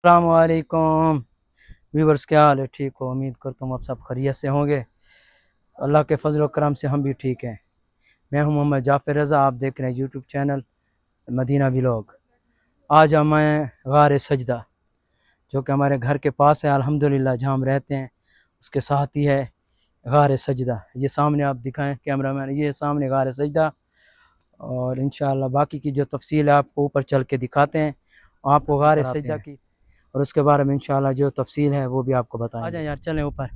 السلام علیکم ویورز، کیا حال ہے؟ ٹھیک ہو؟ امید کرتا ہوں آپ سب خیریت سے ہوں گے۔ اللہ کے فضل و کرم سے ہم بھی ٹھیک ہیں۔ میں ہوں محمد جعفر رضا، آپ دیکھ رہے ہیں یوٹیوب چینل مدینہ ولاگ۔ آج ہم آئے ہیں غار سجدہ، جو کہ ہمارے گھر کے پاس ہے الحمدللہ، جہاں ہم رہتے ہیں اس کے ساتھ ہی ہے غار سجدہ۔ یہ سامنے آپ دکھائیں کیمرہ مین، یہ سامنے غار سجدہ، اور انشاءاللہ باقی کی جو تفصیل ہے آپ کو اوپر چل کے دکھاتے ہیں، آپ کو غار سجدہ کی اور اس کے بارے میں انشاءاللہ جو تفصیل ہے وہ بھی آپ کو بتائیں گے۔ آ جائیں یار، چلیں اوپر۔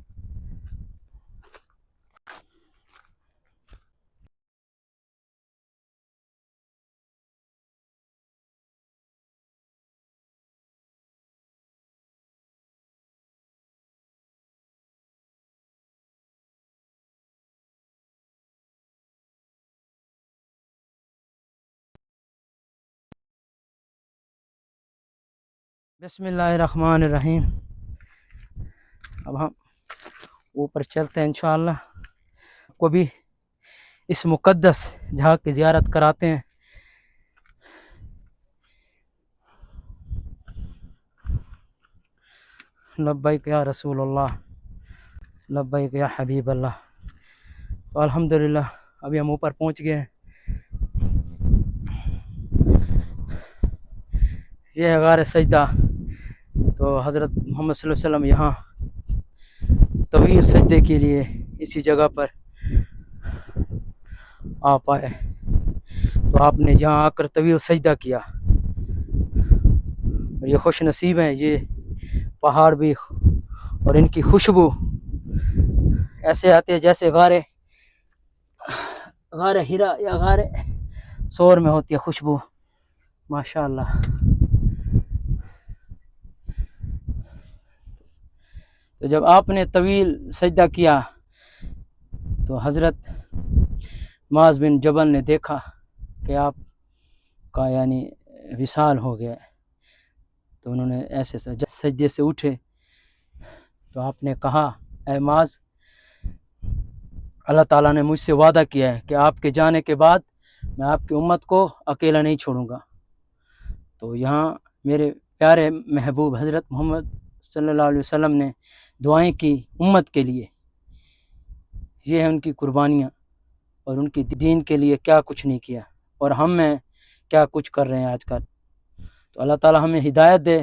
بسم اللہ الرحمن الرحیم۔ اب ہم اوپر چلتے ہیں انشاءاللہ، کو بھی اس مقدس جگہ کی زیارت کراتے ہیں۔ لبیک یا رسول اللہ، لبیک یا حبیب اللہ۔ تو الحمدللہ ابھی ہم اوپر پہنچ گئے ہیں۔ یہ ہے غار سجدہ۔ تو حضرت محمد صلی اللہ علیہ وسلم یہاں طویل سجدے کے لیے اسی جگہ پر آپ آئے، تو آپ نے یہاں آ کر طویل سجدہ کیا، اور یہ خوش نصیب ہیں۔ یہ پہاڑ بھی اور ان کی خوشبو ایسے آتے ہیں جیسے غار ہیرا یا غار سور میں ہوتی ہے خوشبو، ماشاءاللہ۔ تو جب آپ نے طویل سجدہ کیا تو حضرت معاذ بن جبل نے دیکھا کہ آپ کا یعنی وصال ہو گیا، تو انہوں نے ایسے سجدے سے اٹھے، تو آپ نے کہا اے معاذ، اللہ تعالیٰ نے مجھ سے وعدہ کیا ہے کہ آپ کے جانے کے بعد میں آپ کی امت کو اکیلا نہیں چھوڑوں گا۔ تو یہاں میرے پیارے محبوب حضرت محمد صلی اللہ علیہ وسلم نے دعائیں کی امت کے لیے، یہ ہیں ان کی قربانیاں، اور ان کی دین کے لیے کیا کچھ نہیں کیا، اور ہم میں کیا کچھ کر رہے ہیں آج کل۔ تو اللہ تعالیٰ ہمیں ہدایت دے،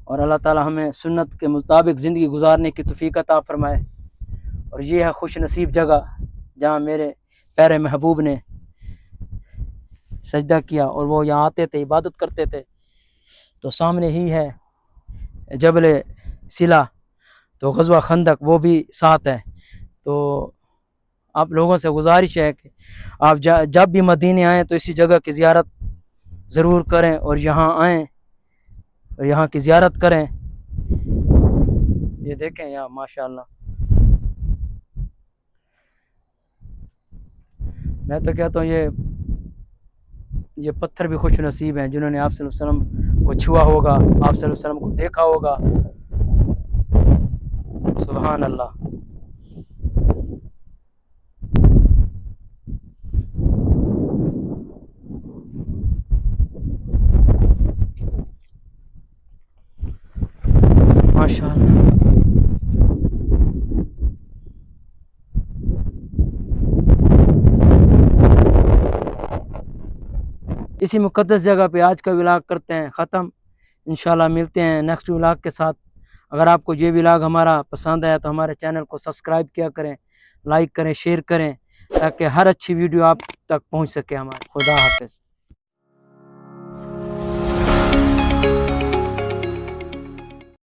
اور اللہ تعالیٰ ہمیں سنت کے مطابق زندگی گزارنے کی توفیق عطا فرمائے۔ اور یہ ہے خوش نصیب جگہ جہاں میرے پیارے محبوب نے سجدہ کیا، اور وہ یہاں آتے تھے، عبادت کرتے تھے۔ تو سامنے ہی ہے جبل سلا، تو غزوہ خندق وہ بھی ساتھ ہے۔ تو آپ لوگوں سے گزارش ہے کہ آپ جب بھی مدینے آئیں تو اسی جگہ کی زیارت ضرور کریں، اور یہاں آئیں اور یہاں کی زیارت کریں۔ یہ دیکھیں یہاں ماشاءاللہ، میں تو کہتا ہوں یہ پتھر بھی خوش نصیب ہیں جنہوں نے آپ صلی اللہ علیہ وسلم کو چھوا ہوگا، آپ صلی اللہ علیہ وسلم کو دیکھا ہوگا۔ سبحان اللہ۔ ماشاءاللہ۔ اسی مقدس جگہ پہ آج کا ولاگ کرتے ہیں ختم، انشاءاللہ ملتے ہیں نیکسٹ ولاگ کے ساتھ۔ اگر آپ کو یہ ولاگ ہمارا پسند آیا تو ہمارے چینل کو سبسکرائب کیا کریں، لائک کریں، شیئر کریں، تاکہ ہر اچھی ویڈیو آپ تک پہنچ سکے ہمارے۔ خدا حافظ۔